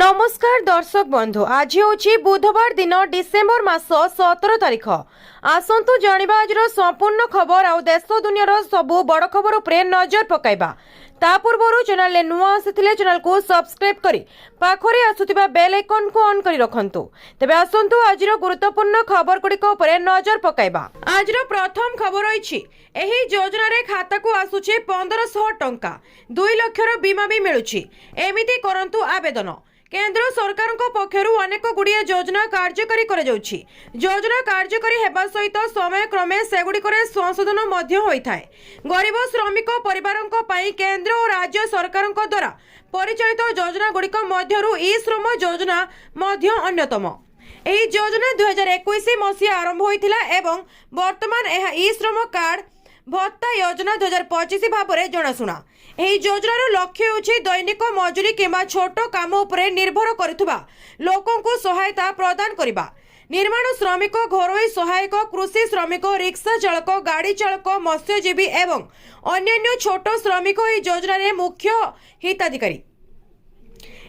नमस्कार दर्शक बंधु आज हूँ बुधवार दिन डिसेम्बर मास 17 तारिख। आसतु जानिबा आजर संपूर्ण खबर आउ देश दुनियार सबु बड़ खबर उपरे नजर पकाइबा। ता पूर्व चैनल ले नुआ आसिथिले चैनल को सब्सक्राइब करी पाखरे आसुथिबा बेल आइकन को ऑन करी रखंतु। तबे आसंतु आजिर गुरुत्वपूर्ण खबर गुड़िक उपरे नजर पकाइबा। आजिर प्रथम खबर रहिछि एही योजना रे खाता को आसुछि 1500 टंका 2 लाखर बीमा भी मिलुछि। एमिति करंतु आवेदन। केंद्र सरकार पक्षरु अनेक गुड़िया योजना कार्यकारी कर योजना कार्यकारी हेबा सहित समय क्रमे सेगुड़िकरे संशोधन मध्य होइथाय। गरीब श्रमिक परिवारंक पई केंद्र और राज्य सरकार द्वारा परिचालित योजना गुड़िक मध्यरु ई श्रम योजना मध्य अन्यतम। एही योजना 2021 मसीहा आरंभ होइथिला एवं वर्तमान एहा ई श्रम कार्ड भत्ता योजना 2025 भाव में जनाशुना। एही योजनार लक्ष्य होछि दैनिक मजूरी किंबा छोट काम उपरे निर्भर करुवा लोकों को सहायता प्रदान करबा। निर्माण श्रमिक, घरोई सहायक, कृषि श्रमिक, रिक्शा चालक, गाड़ी चालक, मत्स्यजीवी एवं अन्यान्य छोट श्रमिक एही योजना मुख्य हिताधिकारी।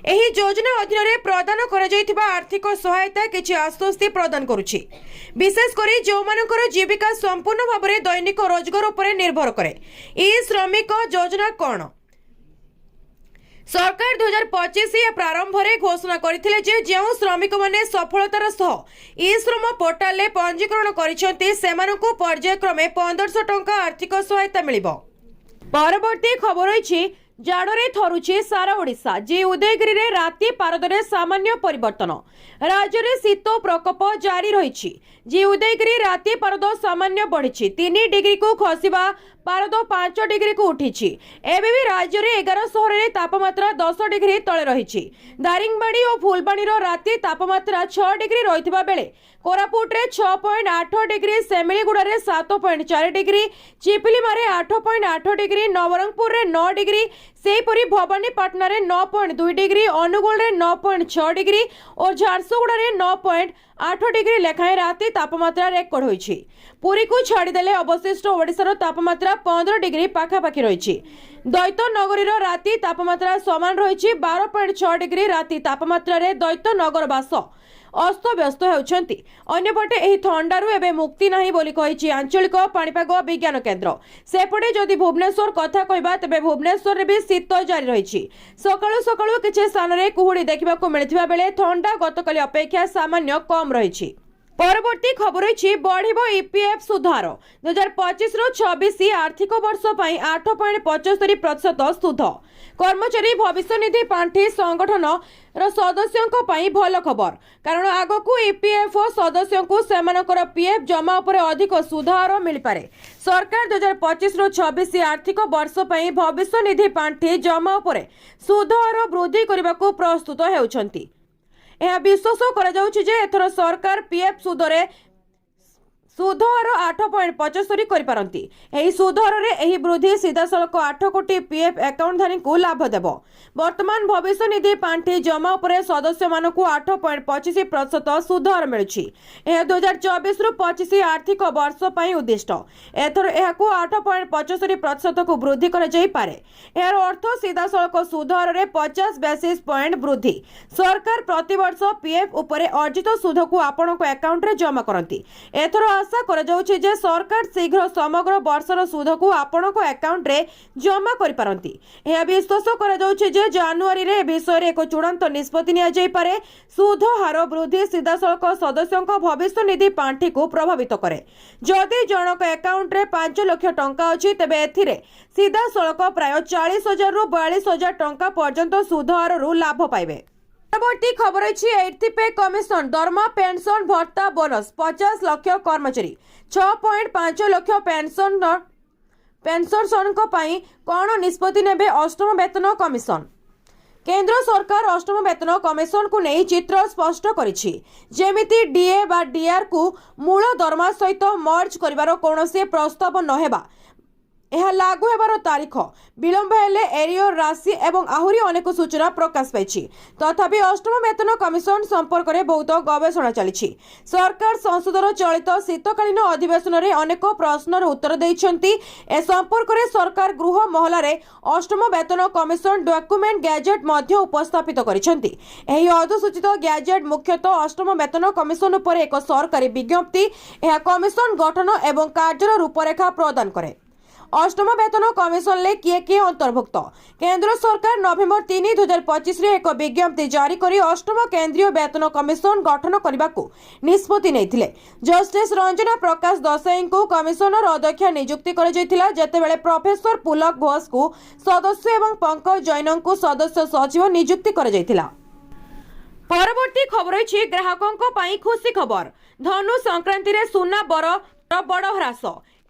एही योजना अधीन रे प्रदान करा जायथिबा आर्थिक सहायता किछि आश्वस्ति प्रदान करुछि। विशेष करी जो मानकर जीविका संपूर्ण भाव में दैनिक रोजगार उपरे निर्भर करे। ई श्रमिक योजना कोन सरकार 2025 प्रारंभ रे घोषणा करथिले जे जेउ श्रमिक माने सफलतार सह ई श्रम पोर्टल ले पंजीकरण करिसेंती सेमानकु पर्यायक्रमे 1500 टंका आर्थिक सहायता मिलिबो। परवर्ती खबर होइछि जाड़े थरुछि सारा ओडिशा। जी उदयगिरी रे राति पारदरे सामान्य परिवर्तन। राज्य में शीत प्रकोप जारी रही। जी उदयगिरी राति पारद सामान्य बढ़ी 3 डिग्री को खसवा पारद 5 डिग्री को उठी। एबे भी राज्य में 11 सहर में तापमात्रा 10 डिग्री तले रही। दारिंगबाड़ी और फुलबाणी राति तापमात्रा 6 डिग्री रही बेले कोरापुट रे 6.8 डिग्री, सेमिलीगुड़ा रे 7.4 डिग्री, चिपिलीमारे 8.8 डिग्री, नवरंगपुर रे 9 डिग्री, सेहीपरि भवानीपाटना रे 9.2 डिग्री, अनुगुल रे 9.6 डिग्री और झारसुगुड़ा रे 9.8 डिग्री लेखाएं राति तापमात्रा रेकर्ड होइछि। पुरी को छाड़ीदेले अवशिष्ट ओडिशार तापमात्रा 15 डिग्री पाखापाखि रही। दैत्य नगरीर राति तापमात्रा समान रही 12.6 डिग्री। राति तापमात्रा रे दैत्य नगरवास अस्त व्यस्त होउछंती। अन्यपटे एही थंडारु एबे मुक्ति नाही बोली कहिछि आंचलिक पाणीपाग विज्ञान केन्द्र। सेपटे जदि भुवनेश्वर कथा कहबा तबे भुवनेश्वर रे भी शीत जारी रही। सकाळु सकाळु किछि स्थान रे कुहुडी देखिबाकू मिलिथिबा बेले थंडा गतकाली अपेक्षा सामान्य कम रही। परवर्ती खबर रही बढ़िबो ईपीएफ सुधार 2025-26 आर्थिक वर्ष 8.75% सुध। कर्मचारी भविष्य निधि पांठी संगठन सदस्यों भल खबर कारण आगकू ईपीएफओ सदस्यों को सेमानकर पीएफ जमा उपरे अधिक सुधार मिल पारे। सरकार 2025-26 आर्थिक वर्ष भविष्य निधि पांठी जमा उपरे सुधार वृद्धि करने को प्रस्तुत होउछंती। यह विश्वास करा जाउछि जे एथर सरकार पीएफ सुधरे सुधहार 8.75 करिपारंती। एही सुधहार रे एही वृद्धि सीधासलख 8 कोटी पीएफ अकाउंटधारी को लाभ देबो। वर्तमान भविष्य निधि पांठी जमा उपरे सदस्य मानकु 8.25% सुधहार मिलुछि। एहा 2024-25 आर्थिक वर्ष पई उद्दिष्ट। एथर एहाकु 8.75% को वृद्धि करा जाई पारे। एहार अर्थ सीधासलख सुधहार रे 50 बेसिस पॉइंट वृद्धि। सरकार प्रति वर्ष पीएफ उपरे अर्जित सुध को आपनक अकाउंट रे जमा करंती। एथर आशा करा जाउछि जे सरकार शीघ्र समग्र वर्षर सुध को आपनक अकाउंट रे जमा करि पारंती। एहा विश्वास करा जाउछि जे जनवरी रे विषय रे एक चूड़ांत निष्पत्ति निया जाई पारे। सुध हार वृद्धि सीधासलख सदस्यों भविष्य निधि पांठी को प्रभावित करे। जदि जनक अकाउंट रे 5 लाख टंका अछि तेबे एथिरे सीधासलख प्राय 40,000 रु 42,000 टंका पर्यंत सुध हार रु लाभ पाइबे। परवर्ती खबर अछि 8th पे कमिशन दरमा पेंशन भत्ता बोनस 50 लाख कर्मचारी 6.5 लाख पेंशनर कौन निष्पत्ति नेबे अष्टम वेतन कमिशन। केंद्र सरकार अष्टम वेतन कमिशन को नहीं चित्र स्पष्ट करिछि। जेमिति डीए बा डीआर को मूल दरमा सहित मर्ज करिवार कोनोसी प्रस्ताव नहेबा ଏହା लागू हेबार तारीख विलंब हेले एरियर राशि एवं आहुरी अनेक सूचना प्रकाश पाई। तथापि अष्टम वेतन कमिशन संपर्क में बहुत गवेषणा चली। सरकार संसदर चलित शीतकालीन अधिवेशन में अनेक प्रश्नर उत्तर देइछंती। ए संपर्क में सरकार गृह महला रे अष्टम वेतन कमिशन डॉक्यूमेंट गैजेट मध्य उपस्थापित करिसेंती। एही अधिसूचित गैजेट मुख्यतः अष्टम वेतन कमिशन उपर एक सरकारी विज्ञप्ति। यह कमिशन गठन एवं कार्यर रूपरेखा प्रदान करे। अष्टम वेतन कमिशन ले किए अंतर्भुक्त केंद्र सरकार नवेम्बर 3, 2025 रे एक विज्ञप्ति जारी करी अष्टम केंद्रीय वेतन कमिशन गठन करने को निष्पत्ति नेइथिले। जस्टिस रंजना प्रकाश दसाई को कमिशनर अध्यक्ष नियुक्ति कर जायतिला, जेतेबेले प्रोफेसर पुलक घोष को सदस्य एवं पंकज जैन को सदस्य सचिव नियुक्ति कर जायतिला। परवर्ती खबर अछि ग्राहकों पई खुशी खबर। धनु संक्रांति रे सुना बर बड़ ह्रास।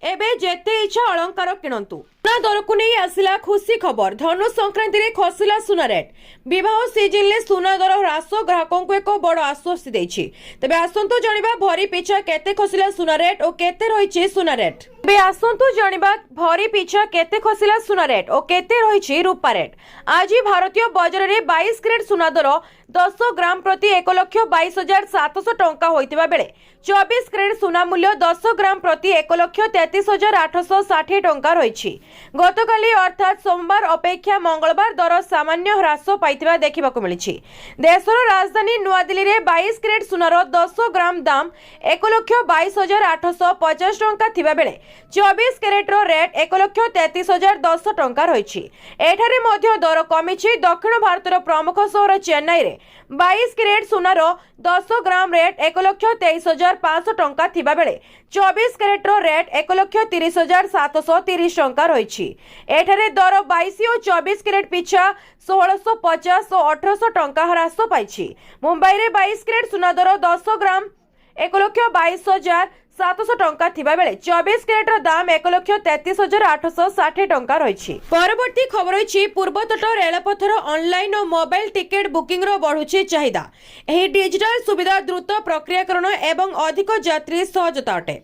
एबे जेते इच्छा अलंकार किणंतु। सुना दर को नहीं आसिला खुशी खबर। धनु संक्रांति रे खसिला सुना रेट। विवाह सीजन ले सुना दर ह्रास ग्राहकों को एक बड़ आश्वस्ति देछि। तबे आसंतु जणिबा भरी पिछा केते खसिला सुना रेट और केते रहिछि सुना रेट। तबे आसंतु जणिबा भरी पिछा केते खसिला सुना रेट और केते रहिछि रूपा रेट। आज भारतीय बाजार रे 22 कैरेट सुना दर 10 ग्राम प्रति 1,22,700 टंका होइतिबा बेले 24 कैरेट सुना मूल्य 10 ग्राम प्रति 1,33,860 टंका रहिछि। गतकाली अर्थात सोमवार अपेक्षा मंगलवार दर सामान्य ह्रास पाइतिबा देखिबाकु मिलिछि। देशर राजधानी नुआ दिल्ली रे 22 कैरेट सुनार 10 ग्राम दाम 1,22,850 टंका थिबा बेले 24 कैरेट रो रेट 1,33,010 टंका रहिछि। एठारे मध्य दर कमिछि। दक्षिण भारतर प्रमुख शहर चेन्नई रे 22 कैरेट सुनार 10 ग्राम रेट 1,23,500 टंका थिबा बेले 24 कैरेट रो रेट 1,30,730 टंका रहिछि। एठारे दर 22 और 24 कैरेट पिछा 1650 और 1800 टंका ह्रास पाइछि। मुंबई रे 22 कैरेट सुना दर 10 ग्राम 1,22,700 टंका थिबा बेले 24 कैरेट रो दाम 1,33,860 टंका रहिछि। परवर्ती खबर अछि पूर्वतट रेलपथर ऑनलाइन और मोबाइल टिकेट बुकिंग रो बढ़ुछि चाहिदा। एही डिजिटल सुविधा द्रुत प्रक्रियाकरण एवं अधिक यात्री सहजता अटे।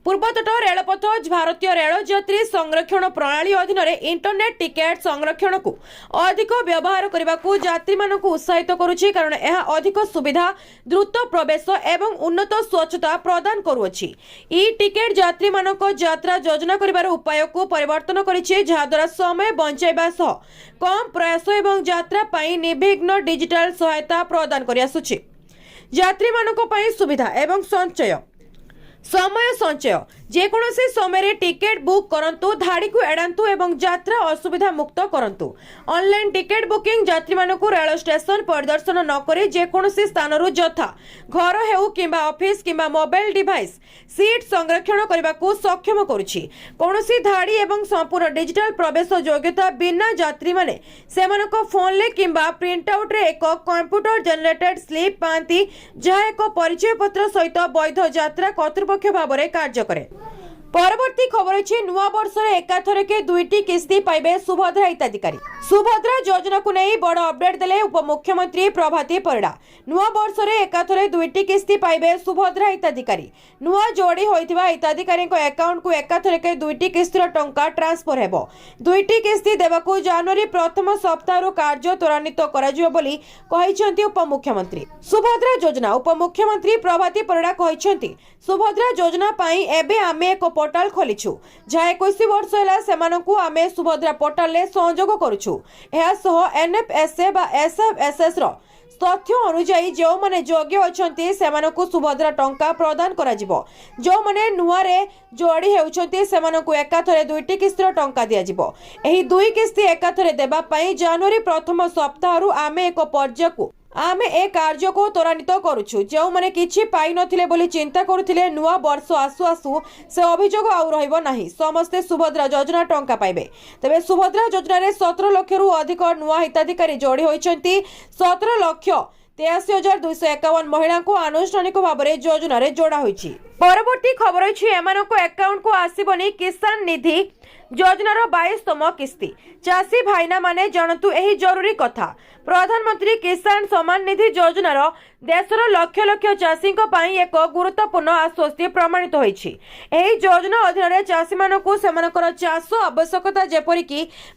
पूर्वतट रेलपथ भारतीय रेल यात्री संरक्षण प्रणाली अधीन इंटरनेट टिकेट संरक्षण को अधिक व्यवहार करने को यात्री मानक उत्साहित करुछि, कारण यह अधिक सुविधा द्रुत प्रवेश एवं उन्नत स्वच्छता प्रदान करुछि। ई टिकेट यात्री मानक यात्रा योजना करिवार उपाय को परिवर्तन करिछि, जहाद्वारा समय बंचाइबा सह कम प्रयास एवं यात्रा पाई निर्विघ्न डिजिटल सहायता प्रदान करि आसुछि। यात्री मानक पाई सुविधा एवं संचय समय संचय जेकोसी समय टिकेट बुक करंतु, धाड़ी को एड़ांतु एवं यात्रा असुविधा मुक्त करंतु। ऑनलाइन टिकेट बुकिंग यात्री मानकु रेल स्टेशन परिदर्शन न करे जेकोसी स्थानरु यथा घर हेउ किंबा ऑफिस किंबा मोबाइल डिवाइस सीट संरक्षण करने को सक्षम करुछि। कोनोसी धाड़ी एवं संपूर्ण डिजिटल प्रवेश योग्यता बिना यात्री माने सेमानक फोन ले किंबा प्रिंट आउट रे एक कंप्यूटर जनरेटेड स्लिप पांती, जहा एक परिचय पत्र सहित वैध यात्रा कर्तृपक्ष भाव में कार्य करे। परवर्ती खबर अछि नुआ वर्ष रे एकाथरके 2टी किस्ती पाइबे सुभद्रा हिताधिकारी। सुभद्रा योजना को नहीं बड़ अपडेट देले उपमुख्यमंत्री प्रभाती परिड़ा। नुआ वर्ष रे एकाथरे 2टी किस्ती पाइबे सुभद्रा हिताधिकारी। नुआ जोड़ी होइथिबा हिताधिकारी को अकाउंट को एकाथरके 2टी किस्तीर टंका ट्रांसफर हेबो। 2टी किस्ती देबाकू जनवरी प्रथम सप्ताह कार्य त्वरान्वित कराजियो बोली कहिसेंती उपमुख्यमंत्री। सुभद्रा योजना उपमुख्यमंत्री प्रभाती परिड़ा कहिसेंती सुभद्रा योजना पाई एबे आमे एक पोर्टाल खोलिछु, जहा 21 वर्ष होला सेमानकू आमे सुभद्रा पोर्टाल ले संयोग करूछु। एहा सह एनएफएसए बा एसएफएसएस रो तथ्य अनुसार जो माने योग्य अछंती सेमानकू सुभद्रा टंका प्रदान करा जिवो। जो माने नुआ रे जोड़ी हेउछंती सेमानकू एकाथरे 2टी किस्तीर टंका दिया जिवो। एही 2 किस्ती एकाथरे देबा पई जनवरी प्रथम सप्ताह रु आमे एक पर्याय को आमे ए कार्य को त्वरान्वित करूछु। जो माने किछि पाई नथिले बोली चिंता करुथिले नुआ वर्ष आसु आसु से अभियोग आउ रहइबो नाही, समस्ते सुभद्रा योजना टंका पाइबे। तबे सुभद्रा योजना रे 17 लाख रु अधिक नुआ हिताधिकारी जोड़ी होइछंती। 17 लाख 83,251 महिला को आनुष्ठानिक भाव में योजना रे जोड़ा होइछि। परवर्ती खबर अछि एमानको अकाउंट को आसीबनी किसान निधि योजनार 22तम किस्ती। चाषी भाईना माने जानतु एही जरूरी कथा। प्रधानमंत्री किसान सम्मान निधि योजनार देशर लक्ष लक्ष चाषी एक गुरुत्वपूर्ण आश्वस्ति प्रमाणित होईछि। एही योजना अधीन चाषी मानकु सेमानकर चाष आवश्यकता जेपरिक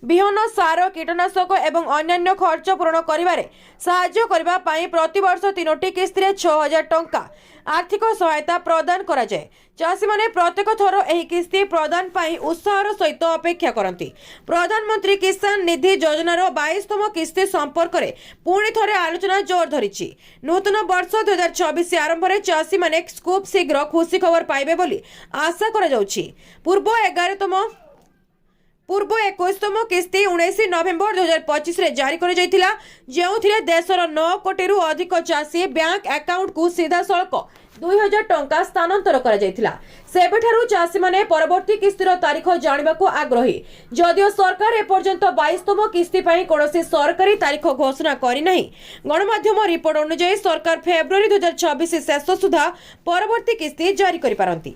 बिहन सार कीटनाशक एवं अन्यान्य खर्च पूरण करिबारे सहाय्य करिबा पई प्रति वर्ष 3टी किस्ती 6000 टंका आर्थिक सहायता प्रदान करा जाय। चाषी माने प्रत्येक थर एही किस्ती प्रदान पई उत्साहर सहित अपेक्षा करंती। प्रधानमंत्री किसान निधि योजनार 22तम किस्ती संपर्क में पुणी थरे आलोचना जोर धरिछि। नूतन वर्ष 2024 आरंभ में चाषी माने खूब शीघ्र खुशी खबर पाइबे बोली आशा करा जाउछि। पूर्व 21तम किस्ती 19 नवेम्बर 2025 रे जारी कर जायतिला, जेउथिरे देशर 9 कोटी रु अधिक चाषी बैंक अकाउंट को सीधा सड़क 2000 टंका स्थानांतर करा जायतिला। सेबेठारु चाषी माने परवर्ती किस्तीर तारीख जानिबाको आग्रही। जदियो सरकार एपर्यंत 22तम किस्ती पई कोनोसी सरकारी तारीख घोषणा करि नाही। गणमाध्यम रिपोर्ट अनुसार सरकार फेब्रुआरी 2026 शेष सुधा परवर्ती किस्ती जारी करि पारंती।